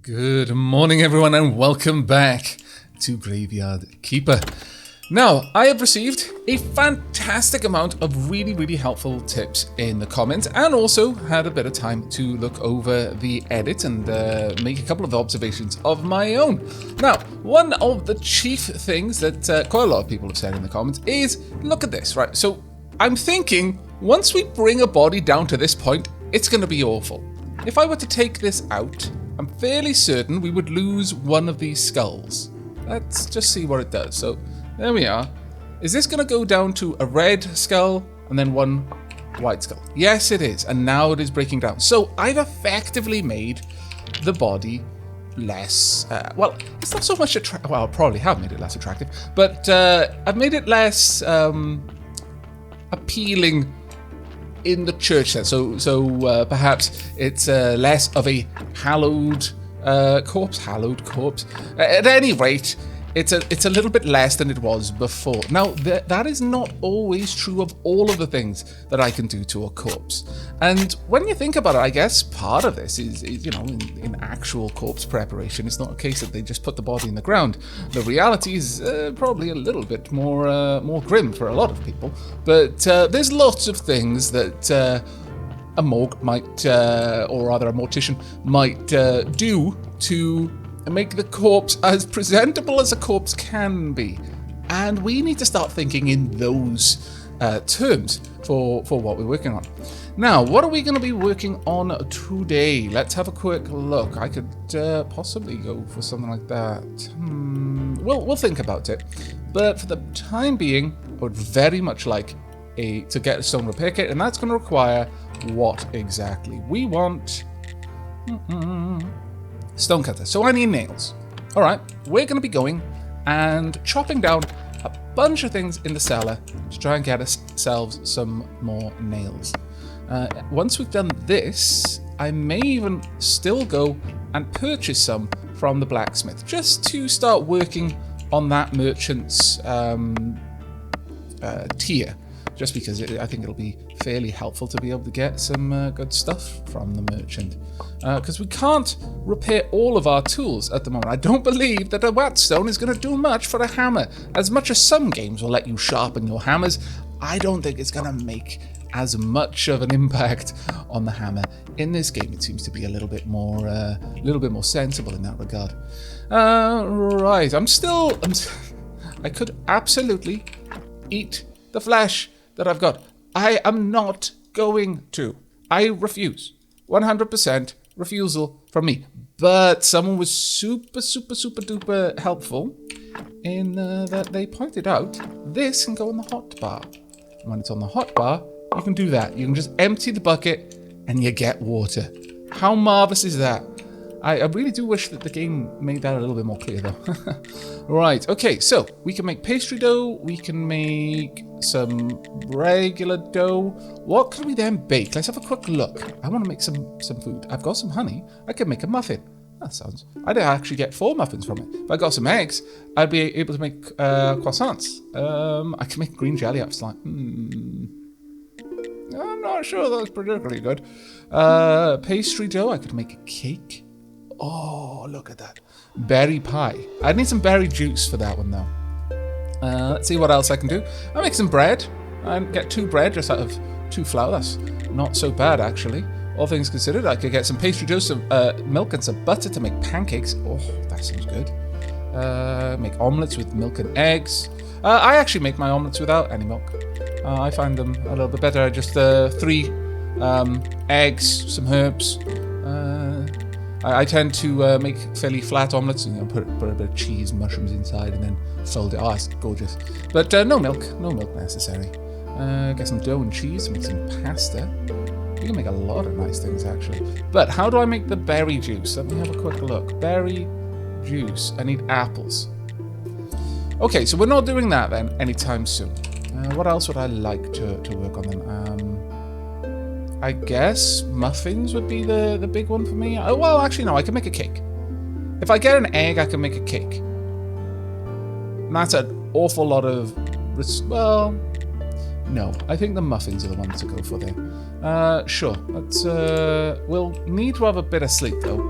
Good morning, everyone, and welcome back to Graveyard Keeper. Now, I have received a fantastic amount of really helpful tips in the comments, and also had a bit of time to look over the edit and make a couple of observations of my own. Now, one of the chief things that quite a lot of people have said in the comments is, look at this, right? So, I'm thinking, once we bring a body down to this point, it's going to be awful. If I were to take this out, I'm fairly certain we would lose one of these skulls. Let's just see what it does. So, there we are. Is this going to go down to a red skull and then one white skull? Yes, it is. And now it is breaking down. So, I've effectively made the body less... well, it's not so much attractive. Well, I probably have made it less attractive. But I've made it less appealing in the church sense. So perhaps it's less of a hallowed corpse. At any rate, it's a little bit less than it was before. Now, that is not always true of all of the things that I can do to a corpse. And when you think about it, I guess part of this is you know, in actual corpse preparation, it's not a case that they just put the body in the ground. The reality is probably a little bit more grim for a lot of people. But there's lots of things that a morgue might, or rather a mortician might do to make the corpse as presentable as a corpse can be. And we need to start thinking in those terms for what we're working on. Now, what are we going to be working on today? Let's have a quick look. I could possibly go for something like that. We'll think about it. But for the time being, I would very much like to get a stone repair kit, and that's going to require what exactly? We want... stonecutter. So I need nails. Alright, we're going to be going and chopping down a bunch of things in the cellar to try and get ourselves some more nails. Once we've done this, I may even still go and purchase some from the blacksmith, just to start working on that merchant's tier. Just because I think it'll be fairly helpful to be able to get some good stuff from the merchant. Because we can't repair all of our tools at the moment. I don't believe that a whetstone is going to do much for a hammer. As much as some games will let you sharpen your hammers, I don't think it's going to make as much of an impact on the hammer. In this game, it seems to be a little bit more sensible in that regard. Right, I could absolutely eat the flesh that I've got. I am not going to. I refuse. 100% refusal from me. But someone was super duper helpful in that they pointed out this can go in the hot bar. And when it's on the hot bar, you can do that. You can just empty the bucket and you get water. How marvelous is that? I really do wish that the game made that a little bit more clear, though. Right, okay, so we can make pastry dough, we can make some regular dough. What can we then bake? Let's have a quick look. I want to make some food. I've got some honey. I can make a muffin. That sounds... I'd actually get 4 muffins from it. If I got some eggs, I'd be able to make croissants. I can make green jelly up slime. I'm not sure that's particularly good. Pastry dough, I could make a cake. Oh, look at that. Berry pie. I'd need some berry juice for that one, though. Let's see what else I can do. I'll make some bread. I get 2 bread just out of 2 flour. That's not so bad, actually. All things considered, I could get some pastry dough, some milk and some butter to make pancakes. Oh, that sounds good. Make omelets with milk and eggs. I actually make my omelets without any milk. I find them a little bit better. Just 3 eggs, some herbs. I tend to make fairly flat omelettes, and put a bit of cheese, mushrooms inside, and then fold it. Oh, it's gorgeous. But no milk necessary. Get some dough and cheese, make some pasta. You can make a lot of nice things, actually. But how do I make the berry juice? Let me have a quick look. Berry juice. I need apples. Okay, so we're not doing that then anytime soon. What else would I like to work on then? I guess muffins would be the big one for me. Oh, well, actually, no, I can make a cake. If I get an egg, I can make a cake. And that's an awful lot of... Well, no. I think the muffins are the ones to go for there. Sure. Let's... we'll need to have a bit of sleep, though.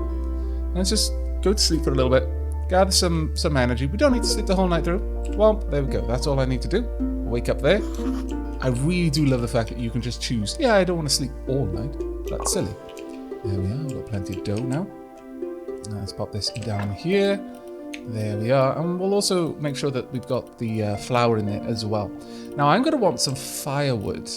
Let's just go to sleep for a little bit. Gather some energy. We don't need to sleep the whole night through. Well, there we go. That's all I need to do. Wake up there. I really do love the fact that you can just choose. Yeah, I don't want to sleep all night. That's silly. There we are. We've got plenty of dough now. Let's pop this down here. There we are. And we'll also make sure that we've got the flour in there as well. Now, I'm going to want some firewood.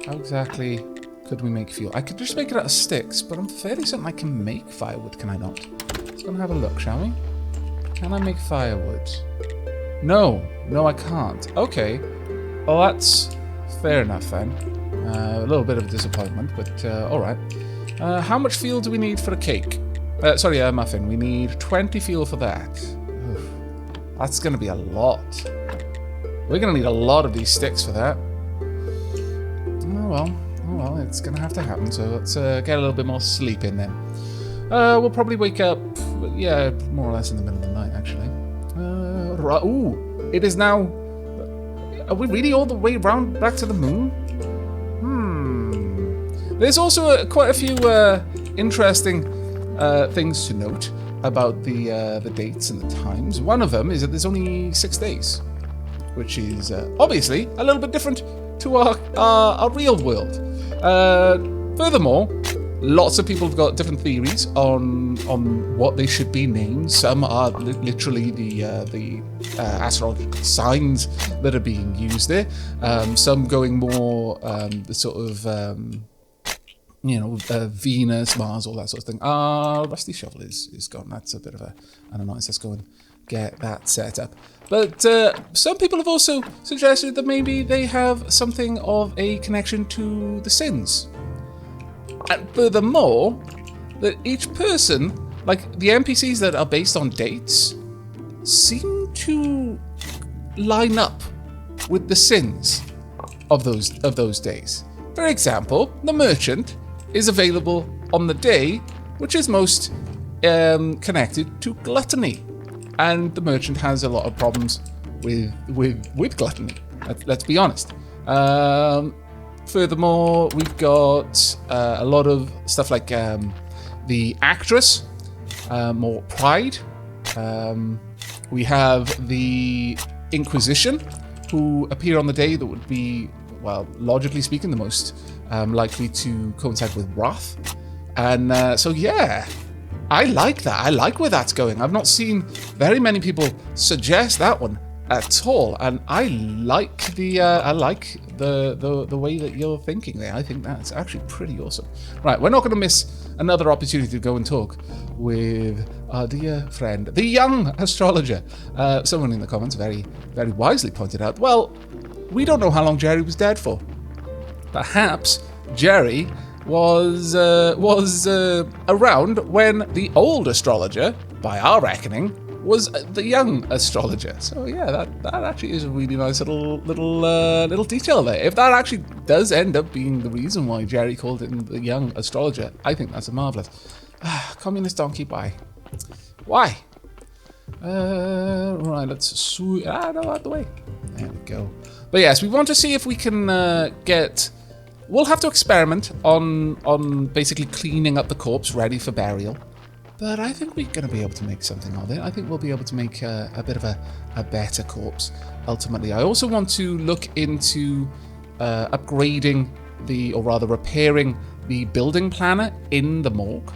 How exactly could we make fuel? I could just make it out of sticks, but I'm fairly certain I can make firewood, can I not? Let's go and have a look, shall we? Can I make firewood? No, I can't. Okay, well that's fair enough then. A little bit of a disappointment, but alright. How much fuel do we need for a cake? Sorry, a muffin. We need 20 fuel for that. Oof. That's going to be a lot. We're going to need a lot of these sticks for that. Oh well, it's going to have to happen, so let's get a little bit more sleep in then. We'll probably wake up, yeah, more or less in the middle of the night, actually. Ooh, it is now... Are we really all the way round back to the moon? There's also quite a few interesting things to note about the dates and the times. One of them is that there's only 6 days, which is obviously a little bit different to our real world. Furthermore, lots of people have got different theories on what they should be named. Some are literally the astrological signs that are being used there. Some going more the sort of Venus, Mars, all that sort of thing. Rusty shovel is gone. That's a bit of an annoyance. Let's go and get that set up. But some people have also suggested that maybe they have something of a connection to the sins. And furthermore, that each person, like the NPCs that are based on dates, seem to line up with the sins of those days. For example, the merchant is available on the day which is most connected to gluttony, and the merchant has a lot of problems with gluttony. Let's be honest. Furthermore, we've got a lot of stuff like the actress, more pride. We have the Inquisition, who appear on the day that would be, well, logically speaking, the most likely to coincide with wrath. And so, yeah, I like that. I like where that's going. I've not seen very many people suggest that one at all, and I like the way that you're thinking there. I think that's actually pretty awesome. Right, we're not going to miss another opportunity to go and talk with our dear friend, the young astrologer. Someone in the comments very, very wisely pointed out, well, we don't know how long Jerry was dead for. Perhaps Jerry was around when the old astrologer, by our reckoning, was the young astrologer. So yeah, that actually is a really nice little detail there. If that actually does end up being the reason why Jerry called him the young astrologer, I think that's a marvelous. Communist donkey, why? Why? Right, let's no, out the way. There we go. But yes, we want to see if we can get. We'll have to experiment on basically cleaning up the corpse ready for burial. But I think we're going to be able to make something of it. I think we'll be able to make a bit of a better corpse, ultimately. I also want to look into upgrading or rather repairing the building planner in the morgue.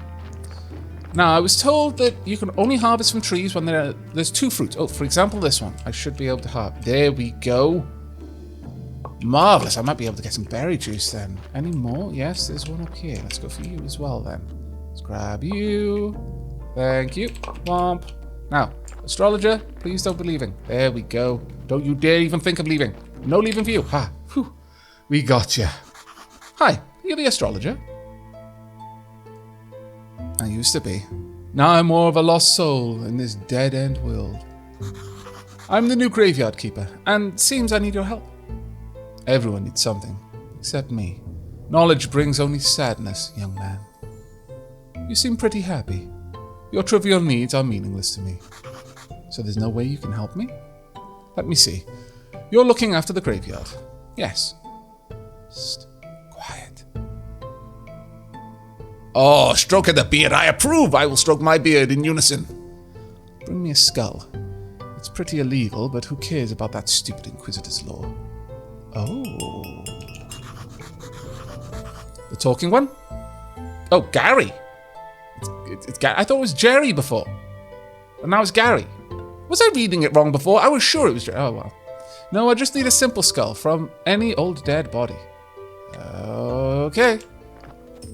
Now, I was told that you can only harvest from trees when there's 2 fruits. Oh, for example, this one. I should be able to harvest. There we go. Marvellous. I might be able to get some berry juice then. Any more? Yes, there's one up here. Let's go for you as well then. Let's grab you. Thank you. Womp. Now, astrologer, please don't be leaving. There we go. Don't you dare even think of leaving. No leaving for you. Ha. Whew. We got you. Hi, you're the astrologer. I used to be. Now I'm more of a lost soul in this dead-end world. I'm the new graveyard keeper, and it seems I need your help. Everyone needs something, except me. Knowledge brings only sadness, young man. You seem pretty happy. Your trivial needs are meaningless to me. So there's no way you can help me? Let me see. You're looking after the graveyard. Yes. Shh. Quiet. Oh, stroking the beard. I approve. I will stroke my beard in unison. Bring me a skull. It's pretty illegal, but who cares about that stupid Inquisitor's law? Oh. The talking one? Oh, Gary. It's Gary. I thought it was Jerry before. And now it's Gary. Was I reading it wrong before? I was sure it was Jerry. Oh, well. No, I just need a simple skull from any old dead body. Okay.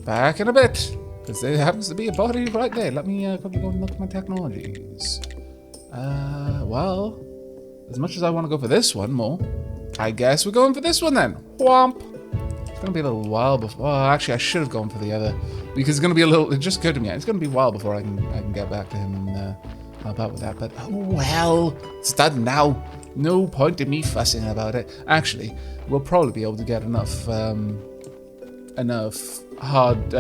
Back in a bit. Because there happens to be a body right there. Let me quickly go and look at my technologies. Well, as much as I want to go for this one more, I guess we're going for this one then. Whomp. It's going to be a little while before... Oh, actually, I should have gone for the other. Because it's going to be a little... It just occurred to me. It's going to be a while before I can get back to him and help out with that. But, oh well. It's done now. No point in me fussing about it. Actually, we'll probably be able to get enough hard...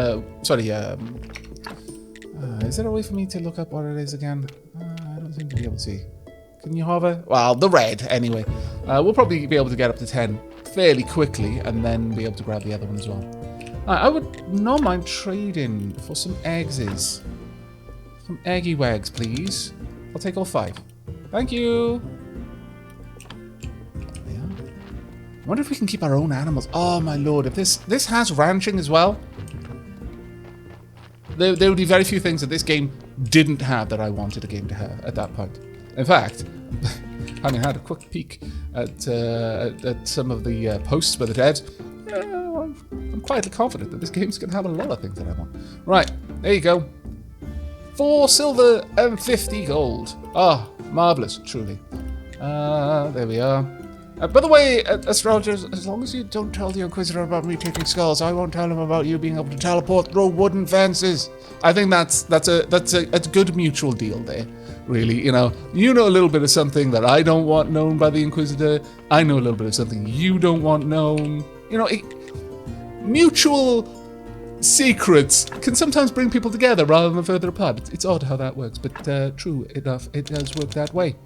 is there a way for me to look up what it is again? I don't think we'll be able to see. Can you hover? Well, the red, anyway. We'll probably be able to get up to 10 fairly quickly, and then be able to grab the other one as well. I would not mind trading for some eggs. Some eggy wags, please. I'll take all 5. Thank you. Yeah. I wonder if we can keep our own animals. Oh my lord, if this has ranching as well. There would be very few things that this game didn't have that I wanted a game to have at that point. In fact, having had a quick peek at some of the posts by the devs, I'm quietly confident that this game's going to have a lot of things that I want. Right, there you go. 4 silver and 50 gold. Ah, marvellous, truly. There we are. By the way, Astrologer, as long as you don't tell the Inquisitor about me taking skulls, I won't tell him about you being able to teleport through wooden fences. I think that's a good mutual deal there. Really, you know a little bit of something that I don't want known by the Inquisitor. I know a little bit of something you don't want known. Mutual secrets can sometimes bring people together rather than further apart. It's odd how that works, but true enough, it does work that way.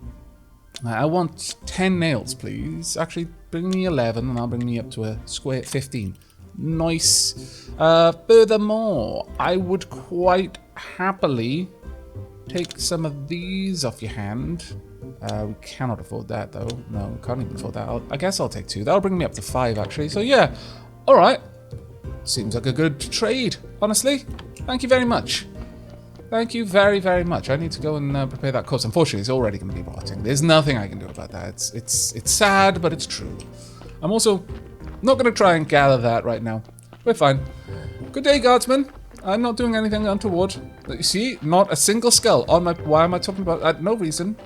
I want 10 nails, please. Actually, bring me 11, and I'll bring me up to a square 15. Nice. Furthermore, I would quite happily take some of these off your hand. We cannot afford that, though. No, we can't even afford that. I guess I'll take 2. That'll bring me up to 5, actually. So, yeah. All right. Seems like a good trade, honestly. Thank you very much. Thank you very, very much. I need to go and prepare that course. Unfortunately, it's already going to be rotting. There's nothing I can do about that. It's sad, but it's true. I'm also not going to try and gather that right now. We're fine. Good day, guardsman. I'm not doing anything untoward. You see, not a single skull on my... Why am I talking about... no reason.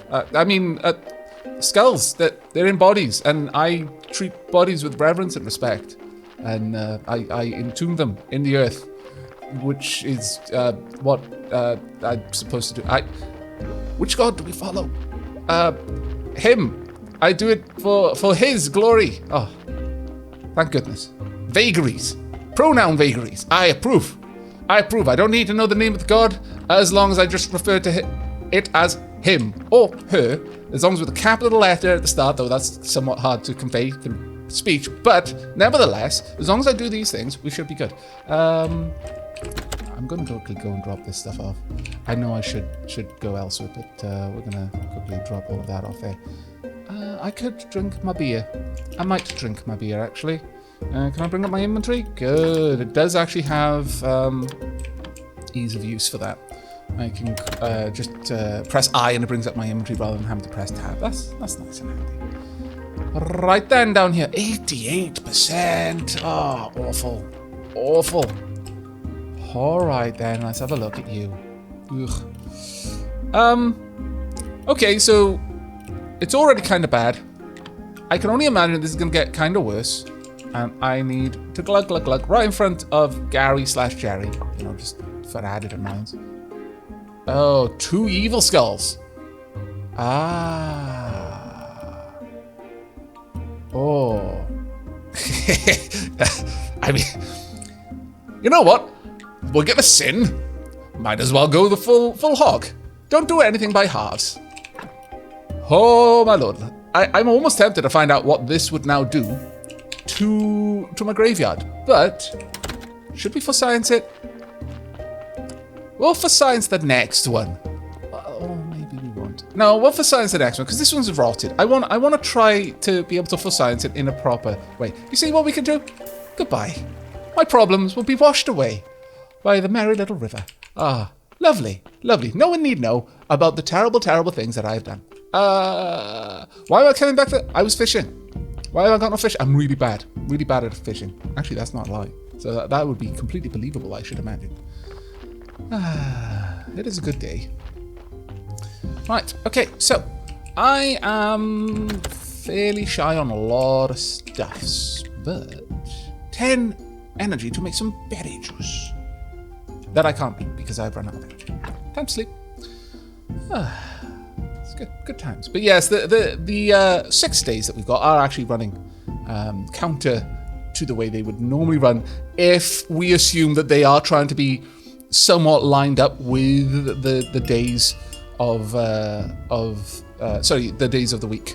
Skulls. They're in bodies, and I treat bodies with reverence and respect. And I entomb them in the earth. Which is what I'm supposed to do. Which god do we follow? Him. I do it for his glory. Oh, thank goodness. Vagaries. Pronoun vagaries. I approve. I approve. I don't need to know the name of the god as long as I just refer to it as him or her. As long as with a capital letter at the start, though that's somewhat hard to convey in speech. But nevertheless, as long as I do these things, we should be good. I'm going to quickly go and drop this stuff off. I know I should go elsewhere, but we're going to quickly drop all of that off there. I could drink my beer. I might drink my beer, actually. Can I bring up my inventory? Good. It does actually have ease of use for that. I can just press I and it brings up my inventory rather than having to press tab. That's nice and handy. Right then, down here. 88%. Oh, awful. Awful. Alright then, let's have a look at you. Ugh. Okay, so it's already kind of bad. I can only imagine this is going to get kind of worse. And I need to glug right in front of Gary/Jerry. Just for added annoyance. Oh, 2 evil skulls. Ah. Oh. I mean, you know what? We're gonna sin. Might as well go the full hog. Don't do anything by halves. Oh my lord. I'm almost tempted to find out what this would now do to my graveyard. But should we for science it? We'll for science the next one. Or maybe we won't. No, we'll for science the next one, because this one's rotted. I want to try to be able to for science it in a proper way. You see what we can do? Goodbye. My problems will be washed away by the merry little river. Ah, lovely, lovely. No one need know about the terrible, terrible things that I've done. Why am I coming back to... I was fishing. Why have I got no fish? I'm really bad at fishing. Actually, that's not a lie. So that would be completely believable, I should imagine. It is a good day. Right, okay, so I am fairly shy on a lot of stuffs, but 10 energy to make some berry juice. That I can't eat because I've run out of energy. Time to sleep. It's good times. But yes, the 6 days that we've got are actually running counter to the way they would normally run if we assume that they are trying to be somewhat lined up with the days of the days of the week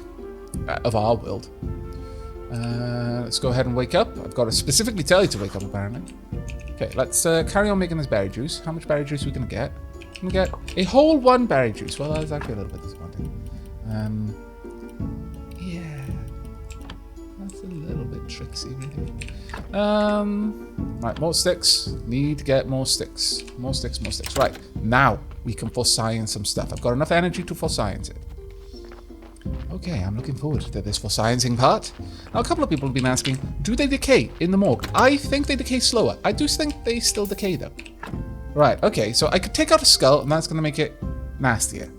of our world. Let's go ahead and wake up. I've got to specifically tell you to wake up, apparently. Okay, let's carry on making this berry juice. How much berry juice are we going to get? We're going to get a whole 1 berry juice. Well, that's actually a little bit disappointing. Yeah. That's a little bit tricksy, really. Right, more sticks. Need to get more sticks. More sticks. Right, now we can for science some stuff. I've got enough energy to for science it. Okay, I'm looking forward to this for sciencing part. Now, a couple of people have been asking, do they decay in the morgue? I think they decay slower. I do think they still decay, though. Right, okay, so I could take out a skull, and that's going to make it nastier.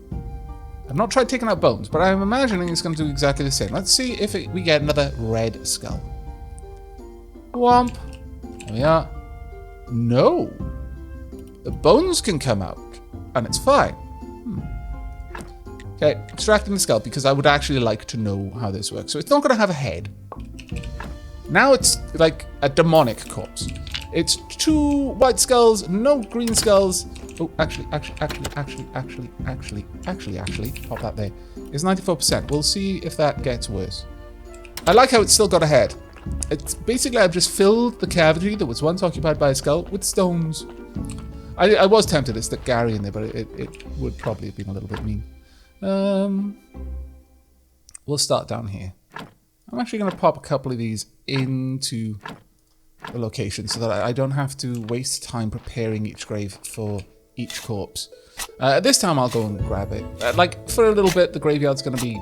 I've not tried taking out bones, but I'm imagining it's going to do exactly the same. Let's see if we get another red skull. Whomp. There we are. No. The bones can come out, and it's fine. Okay, extracting the skull, because I would actually like to know how this works. So it's not going to have a head. Now it's like a demonic corpse. It's 2 white skulls, no green skulls. Oh, actually, pop that there. It's 94%. We'll see if that gets worse. I like how it's still got a head. It's basically, I've just filled the cavity that was once occupied by a skull with stones. I was tempted to stick Gary in there, but it would probably have been a little bit mean. We'll start down here. I'm actually going to pop a couple of these into the location so that I don't have to waste time preparing each grave for each corpse. This time I'll go and grab it. Like, for a little bit, the graveyard's going to be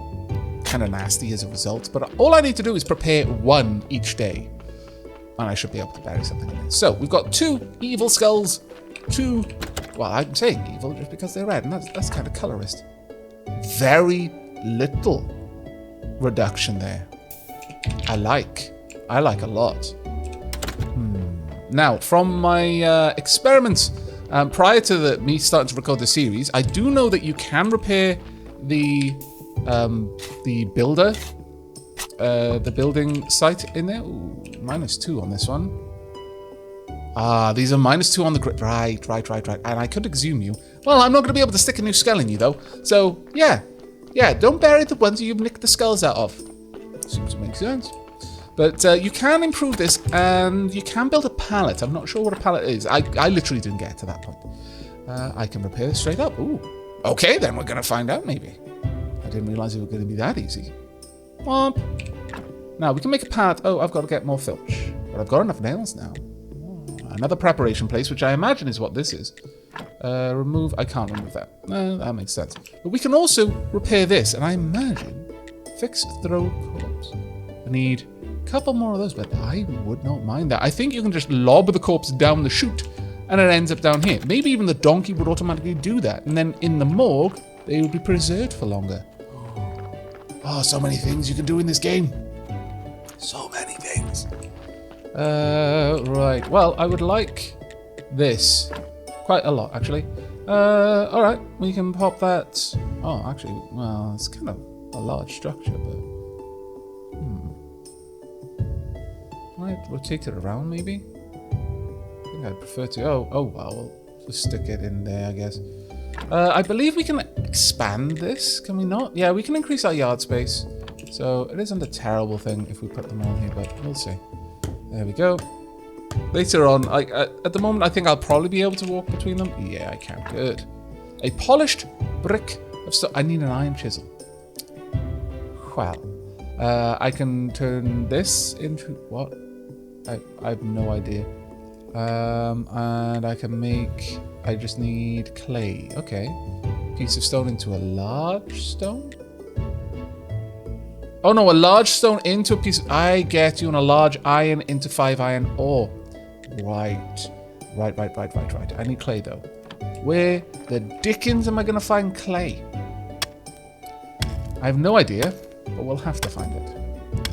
kind of nasty as a result, but all I need to do is prepare 1 each day, and I should be able to bury something in it. So, we've got 2 evil skulls, 2... Well, I'm saying evil just because they're red, and that's kind of colorist. Very little reduction there. I like a lot. Now, from my experiments prior to me starting to record the series, I do know that you can repair the building site in there. Ooh, -2 on this one. Ah, these are -2 on the grid. Right. And I could exhume you. Well, I'm not going to be able to stick a new skull in you, though. So, yeah, don't bury the ones you've nicked the skulls out of. Seems to make sense. But you can improve this, and you can build a pallet. I'm not sure what a pallet is. I literally didn't get to that point. I can repair this straight up. Ooh. Okay, then we're going to find out, maybe. I didn't realize it was going to be that easy. Womp. Now, we can make a pallet. Oh, I've got to get more filch. But I've got enough nails now. Another preparation place, which I imagine is what this is. Remove... I can't remove that. No, that makes sense. But we can also repair this, and I imagine... Fix throw corpse. I need a couple more of those, but I would not mind that. I think you can just lob the corpse down the chute, and it ends up down here. Maybe even the donkey would automatically do that, and then in the morgue, they would be preserved for longer. Oh, so many things you can do in this game. So many things. Right. Well, I would like this quite a lot, actually. All right, we can pop that. Oh, actually, well, it's kind of a large structure, but might rotate it around, maybe. I think I'd prefer to. Oh, well, we'll just stick it in there, I guess. I believe we can expand this. Can we not? Yeah, we can increase our yard space. So it isn't a terrible thing if we put them all here, but we'll see. There we go. Later on, at the moment, I think I'll probably be able to walk between them. Yeah, I can. Good. A polished brick of stone. I need an iron chisel. Well, I can turn this into what? I have no idea. And I can make. I just need clay. Okay. Piece of stone into a large stone. Oh no, a large stone into a piece. I get you, and a large iron into 5 iron ore. Right. I need clay though. Where the dickens am I going to find clay? I have no idea, but we'll have to find it.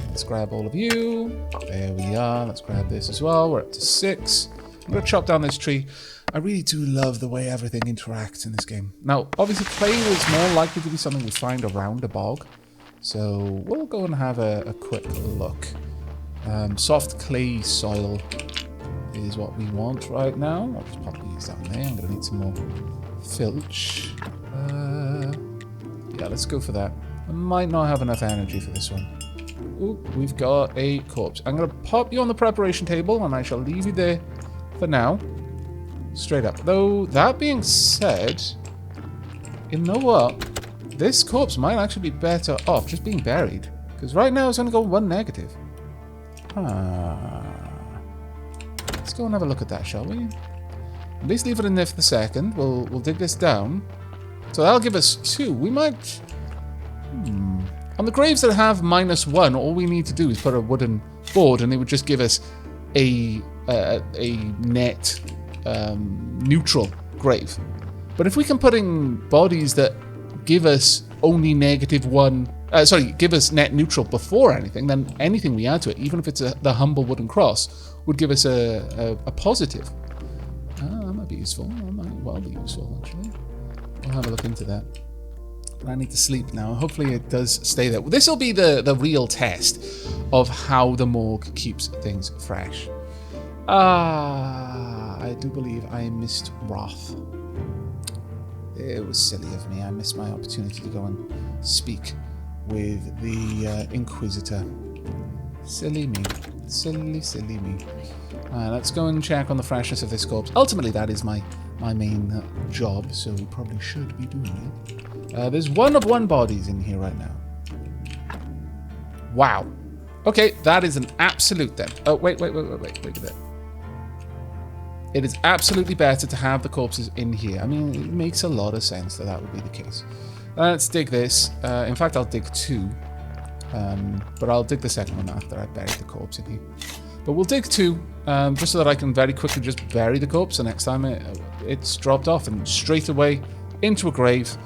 Let's grab all of you. There we are. Let's grab this as well. We're up to 6. I'm going to chop down this tree. I really do love the way everything interacts in this game. Now, obviously, clay is more likely to be something we find around a bog. So we'll go and have a quick look. Soft clay soil is what we want right now. I'll just pop these down there. I'm going to need some more filch. Yeah, let's go for that. I might not have enough energy for this one. Ooh, we've got a corpse. I'm going to pop you on the preparation table, and I shall leave you there for now. Straight up. Though, that being said, you know what? This corpse might actually be better off just being buried. Because right now it's only got 1 negative. Let's go and have a look at that, shall we? At least leave it in there for the second. We'll dig this down. So that'll give us 2. We might... On the graves that have -1, all we need to do is put a wooden board, and it would just give us a net neutral grave. But if we can put in bodies that give us only -1, give us net neutral before anything, then anything we add to it, even if it's the humble wooden cross, would give us a positive. That might be useful. That might well be useful, actually. We'll have a look into that. I need to sleep now. Hopefully it does stay there. This will be the real test of how the morgue keeps things fresh. I do believe I missed Wrath. It was silly of me. I missed my opportunity to go and speak with the Inquisitor. Silly me. Silly me. Let's go and check on the freshness of this corpse. Ultimately, that is my main job, so we probably should be doing it. There's 1 of 1 bodies in here right now. Wow. Okay, that is an absolute then. Oh, wait a bit. It is absolutely better to have the corpses in here. I mean, it makes a lot of sense that would be the case. Let's dig this. In fact, I'll dig 2. But I'll dig the second one after I bury the corpse in here. But we'll dig 2, just so that I can very quickly just bury the corpse the next time it's dropped off, and straight away into a grave.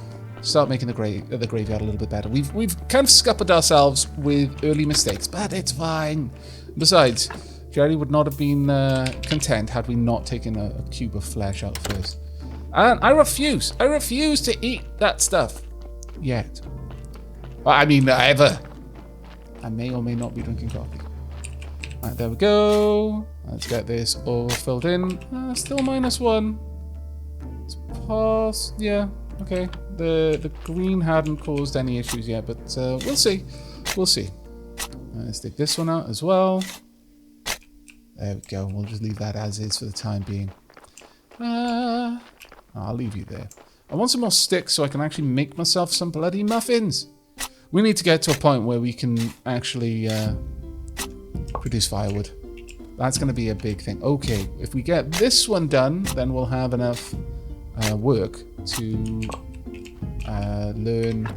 Start making the graveyard a little bit better. We've kind of scuppered ourselves with early mistakes, but it's fine. Besides, Jerry would not have been content had we not taken a cube of flesh out first. And I refuse to eat that stuff. Yet. I mean, ever. I may or may not be drinking coffee. Right, there we go. Let's get this all filled in. Still -1. It's past. Yeah, okay. The green hadn't caused any issues yet, but we'll see. We'll see. Let's take this one out as well. There we go. We'll just leave that as is for the time being. I'll leave you there. I want some more sticks so I can actually make myself some bloody muffins. We need to get to a point where we can actually produce firewood. That's going to be a big thing. Okay, if we get this one done, then we'll have enough work to learn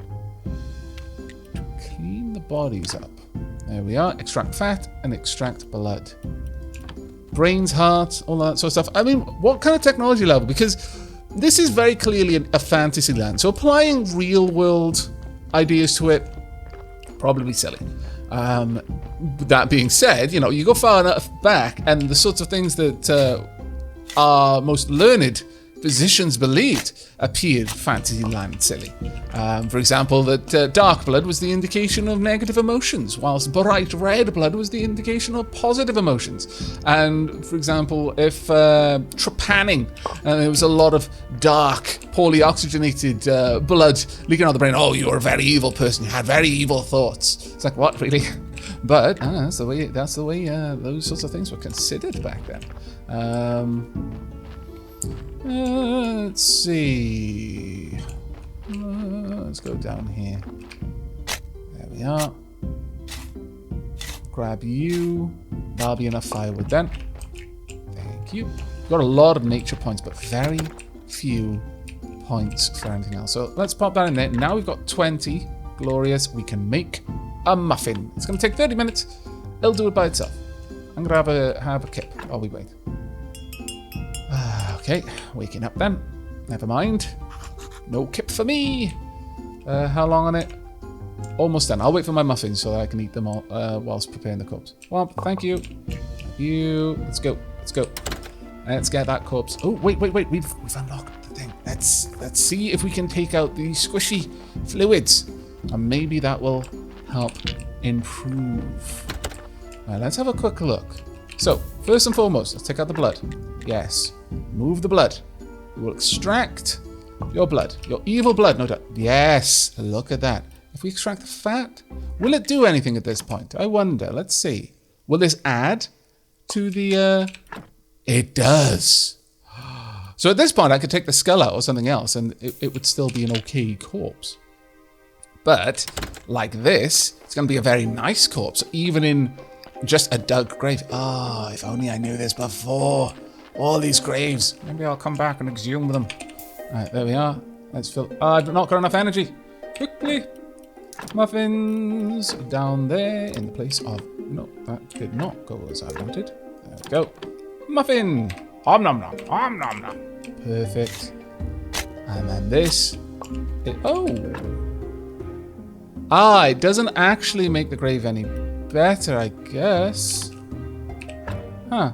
to clean the bodies up. There we are. Extract fat and extract blood. Brains, heart, all that sort of stuff. I mean, what kind of technology level? Because this is very clearly a fantasy land. So applying real world ideas to it, probably silly. That being said, you know, you go far enough back and the sorts of things that our most learned physicians believed appeared Fantasyland silly. For example, that dark blood was the indication of negative emotions, whilst bright red blood was the indication of positive emotions. And, for example, if trepanning, and there was a lot of dark, poorly oxygenated blood leaking out of the brain, oh, you were a very evil person, you had very evil thoughts. It's like, what, really? But that's the way those sorts of things were considered back then. Let's see. Let's go down here. There we are. Grab you. That'll be enough firewood then. Thank you. Got a lot of nature points, but very few points for anything else. So let's pop that in there. Now we've got 20. Glorious. We can make a muffin. It's going to take 30 minutes. It'll do it by itself. I'm going to have a kip while we wait. Okay, waking up then. Never mind. No kip for me. How long on it? Almost done. I'll wait for my muffins so that I can eat them all whilst preparing the corpse. Well, thank you. Thank you. Let's go. Let's go. Let's get that corpse. Oh, wait. We've unlocked the thing. Let's see if we can take out the squishy fluids. And maybe that will help improve. Let's have a quick look. So, first and foremost, let's take out the blood. Yes. Move the blood. We will extract your blood. Your evil blood, no doubt. Yes. Look at that. If we extract the fat, will it do anything at this point? I wonder. Let's see. Will this add to the... It does. So at this point, I could take the skull out or something else, and it would still be an okay corpse. But, like this, it's going to be a very nice corpse, even in just a dug grave. Oh, if only I knew this before. All these graves. Maybe I'll come back and exhume them. Alright, there we are. Let's fill... I've not got enough energy. Quickly. Muffins down there in the place of... No, that did not go as I wanted. There we go. Muffin. Om nom nom. Om nom nom. Perfect. And then this. It doesn't actually make the grave any better, I guess. Huh.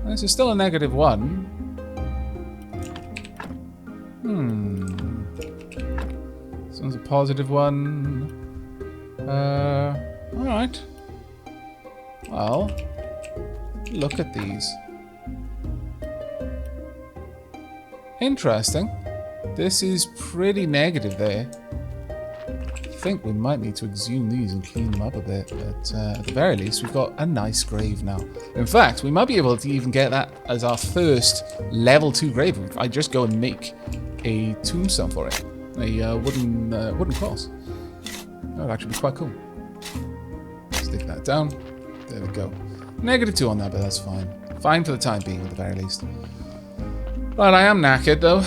This is still a -1. This one's a +1. Alright. Well, look at these. Interesting. This is pretty negative there. I think we might need to exhume these and clean them up a bit, but at the very least, we've got a nice grave now. In fact, we might be able to even get that as our first level 2 grave if I just go and make a tombstone for it. A wooden cross. That would actually be quite cool. Stick that down. There we go. -2 on that, but that's fine. Fine for the time being, at the very least. Right, I am knackered, though.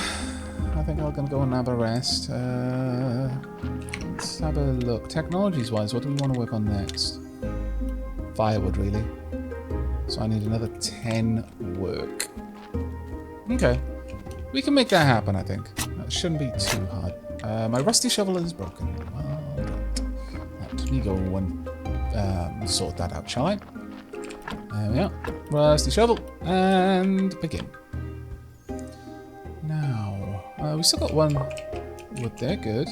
I think I'm going to go and have a rest. Let's have a look. Technologies-wise, what do we want to work on next? Firewood, really. So I need another 10 work. Okay. We can make that happen, I think. That shouldn't be too hard. My rusty shovel is broken. Well, let me go and sort that out, shall I? There we are. Rusty shovel. And begin. Now, we still got one wood there. Good.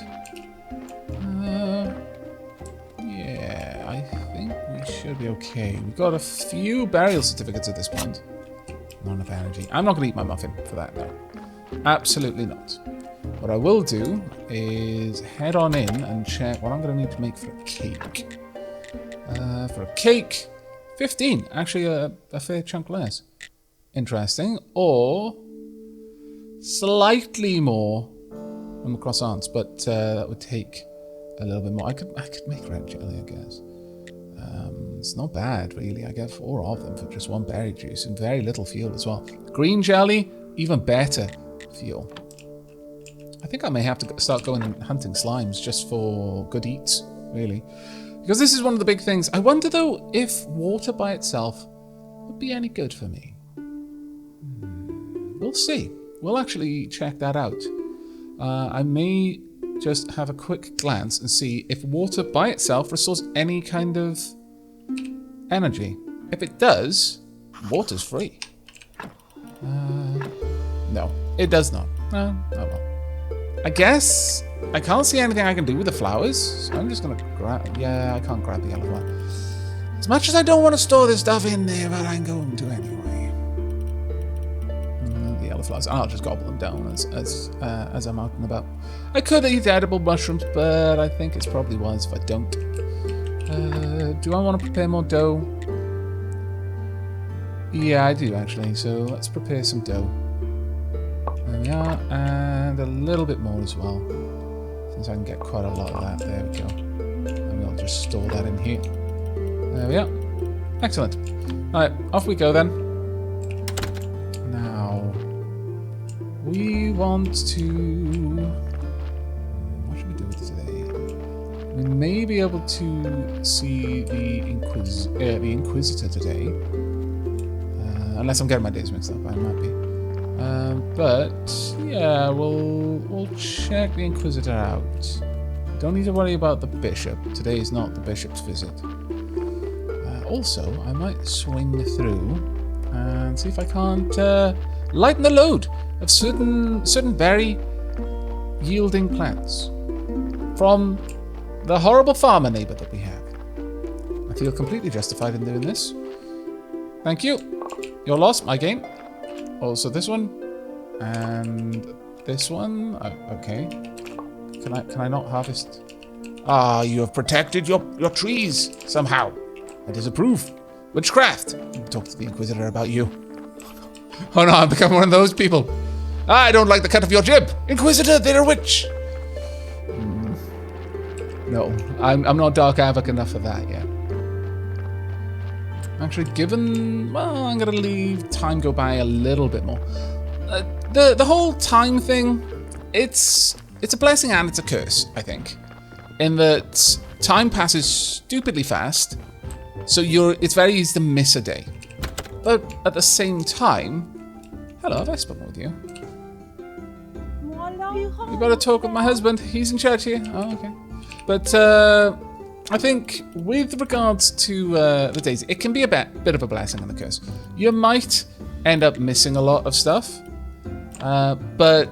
Yeah, I think we should be okay. We've got a few burial certificates at this point. Not enough energy. I'm not going to eat my muffin for that, though. Absolutely not. What I will do is head on in and check what I'm going to need to make for a cake. For a cake, 15. Actually, a fair chunk less. Interesting. Or slightly more on the croissants, but that would take a little bit more. I could make red jelly, I guess. It's not bad, really. I get 4 of them for just 1 berry juice and very little fuel as well. Green jelly, even better fuel. I think I may have to start going and hunting slimes just for good eats, really. Because this is one of the big things. I wonder, though, if water by itself would be any good for me. We'll see. We'll actually check that out. I may just have a quick glance and see if water by itself restores any kind of energy. If it does, water's free. No, it does not. Oh well. I guess I can't see anything I can do with the flowers, so I'm just gonna grab... Yeah, I can't grab the yellow one. As much as I don't want to store this stuff in there, but I'm going to anyway. The cauliflowers, and I'll just gobble them down as I'm out and about. I could eat edible mushrooms, but I think it's probably wise if I don't. Do I want to prepare more dough? Yeah, I do actually. So let's prepare some dough. There we are, and a little bit more as well, since I can get quite a lot of that. There we go. And we'll just store that in here. There we are. Excellent. Alright, off we go then. Now, we want to... What should we do with today? We may be able to see the Inquisitor today. Unless I'm getting my days mixed up, I might be. But, yeah, we'll check the Inquisitor out. Don't need to worry about the Bishop. Today is not the Bishop's visit. Also, I might swing through and see if I can't lighten the load of certain very yielding plants from the horrible farmer neighbour that we have. I feel completely justified in doing this. Thank you. Your loss, my gain. Also this one and this one. Okay. Can I not harvest? Ah, you have protected your trees somehow. I disapprove. Witchcraft. Talk to the Inquisitor about you. Oh no, I'm becoming one of those people. I don't like the cut of your jib. Inquisitor, they're a witch. No, I'm not Dark Aavak enough for that yet. Actually, given... Well, I'm going to leave time go by a little bit more. The whole time thing, it's a blessing and it's a curse, I think. In that time passes stupidly fast. So it's very easy to miss a day. But at the same time... Hello, have I spoken with you? You better talk with my husband. He's in church here. Oh, okay. But I think with regards to the days, it can be a bit of a blessing and a curse. You might end up missing a lot of stuff. But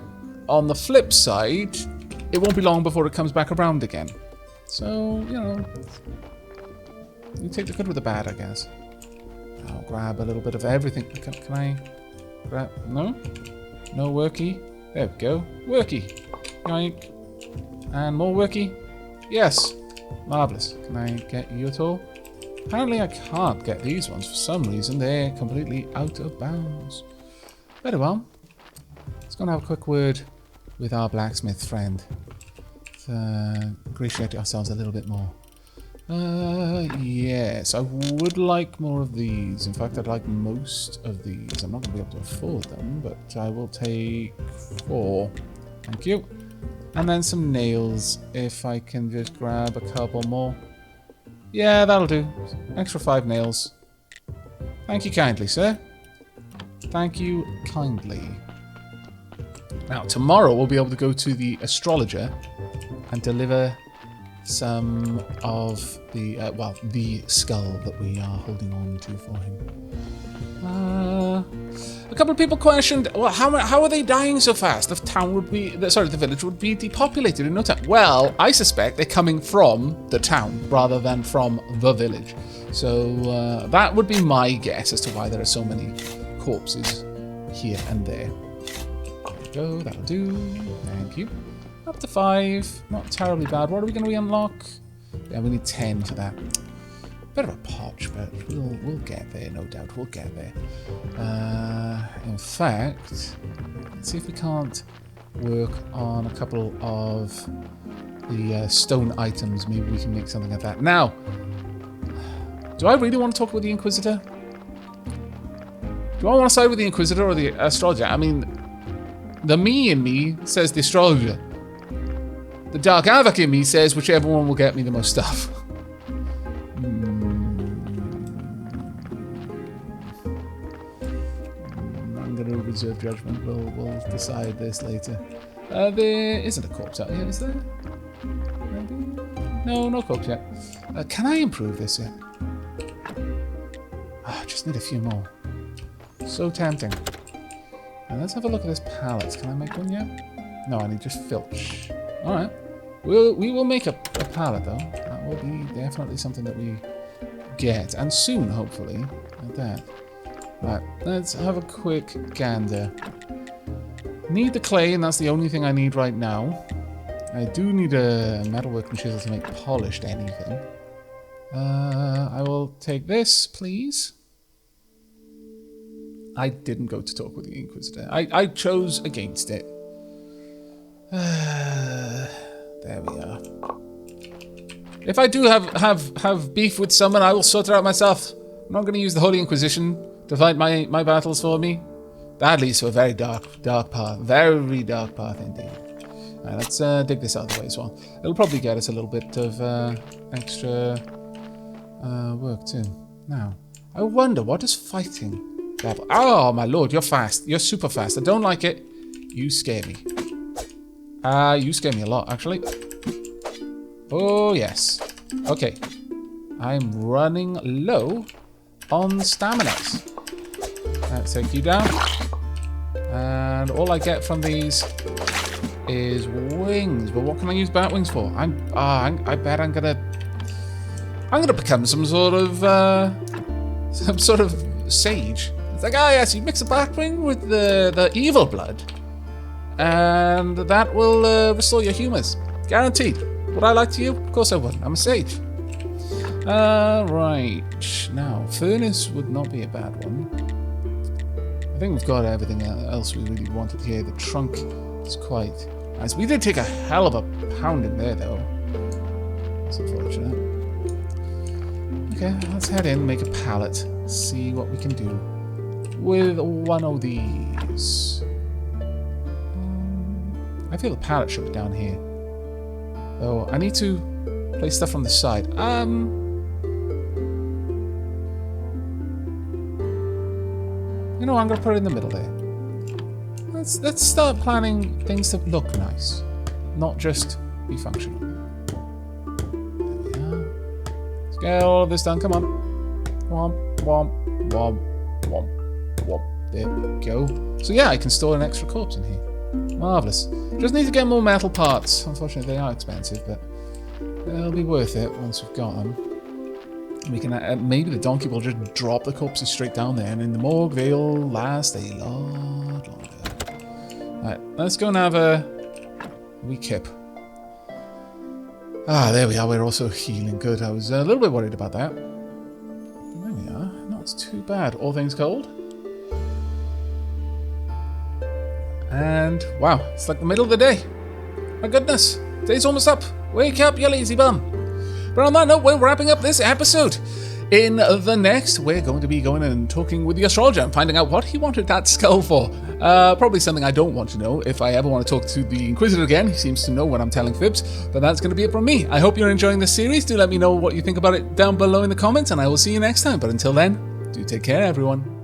on the flip side, it won't be long before it comes back around again. So, you know... You take the good with the bad, I guess. I'll grab a little bit of everything. Can I grab... No? No worky? There we go. Worky. Yoink. And more worky? Yes. Marvellous. Can I get you at all? Apparently I can't get these ones for some reason. They're completely out of bounds. Very well. Let's go and have a quick word with our blacksmith friend. To ingratiate ourselves a little bit more. Yes, I would like more of these. In fact, I'd like most of these. I'm not going to be able to afford them, but I will take 4. Thank you. And then some nails, if I can just grab a couple more. Yeah, that'll do. Extra 5 nails. Thank you kindly, sir. Thank you kindly. Now, tomorrow we'll be able to go to the Astrologer and deliver some of the, the skull that we are holding on to for him. A couple of people questioned, well, how are they dying so fast? The village would be depopulated in no time. Well, I suspect they're coming from the town rather than from the village. So that would be my guess as to why there are so many corpses here and there. There we go, that'll do. Thank you. Up to 5, not terribly bad. What are we going to re-unlock? Yeah, we need 10 for that. Bit of a potch, but we'll get there, no doubt. We'll get there. In fact, let's see if we can't work on a couple of the stone items. Maybe we can make something of that. Now, do I really want to talk with the Inquisitor? Do I want to side with the Inquisitor or the Astrologer? I mean, the me in me says the Astrologer. The Dark Aavak in me says whichever one will get me the most stuff. I'm going to reserve judgment. We'll decide this later. There isn't a corpse out here, is there? Maybe? No corpse yet. Can I improve this yet? I just need a few more. So tempting. Now let's have a look at this palette. Can I make one yet? No, I need just filch. Alright. We will make a palette though. That will be definitely something that we get. And soon, hopefully. Like that. Right, let's have a quick gander. Need the clay, and that's the only thing I need right now. I do need a metalworking chisel to make polished anything. I will take this, please. I didn't go to talk with the Inquisitor. I chose against it. There we are. If I do have beef with someone, I will sort it out myself. I'm not going to use the Holy Inquisition to fight my battles for me. That leads to a very dark path. Very dark path indeed. Alright, let's dig this out of the way as well. It'll probably get us a little bit of extra work too. Now, I wonder, what does fighting level? Oh my lord, you're fast. You're super fast. I don't like it. You scare me. You scare me a lot, actually. Oh yes. Okay. I'm running low on stamina. Let's take you down. And all I get from these is wings. But what can I use bat wings for? I bet I'm gonna become some sort of sage. It's like, yes, you mix a bat wing with the evil blood, and that will restore your humors, guaranteed. Would I like to you? Of course I would. I'm a sage. Right now, furnace would not be a bad one. I think we've got everything else we really wanted here. The trunk is quite nice. We did take a hell of a pounding there, though. That's unfortunate. Okay, let's head in, make a pallet, see what we can do with one of these. I feel the pallet should be down here. Oh, I need to place stuff on the side. You know, I'm gonna put it in the middle there. Let's start planning things to look nice, not just be functional. There we are. Let's get all of this done. Come on. Womp, womp, womp, womp, womp. There we go. So yeah, I can store an extra corpse in here. Marvellous. Just need to get more metal parts. Unfortunately, they are expensive, but they'll be worth it once we've got them. We can maybe the donkey will just drop the corpses straight down there, and in the morgue they'll last a lot longer. Right, let's go and have a wee kip. Ah, there we are. We're also healing good. I was a little bit worried about that. There we are. Not too bad, all things cold. And wow, it's like the middle of the day. My goodness, day's almost up. Wake up, you lazy bum. But on that note, we're wrapping up this episode. In the next, we're going to be going and talking with the Astrologer and finding out what he wanted that skull for. Probably something I don't want to know if I ever want to talk to the Inquisitor again. He seems to know when I'm telling fibs. But that's going to be it from me. I hope you're enjoying this series. Do let me know what you think about it down below in the comments, and I will see you next time. But until then, do take care, everyone.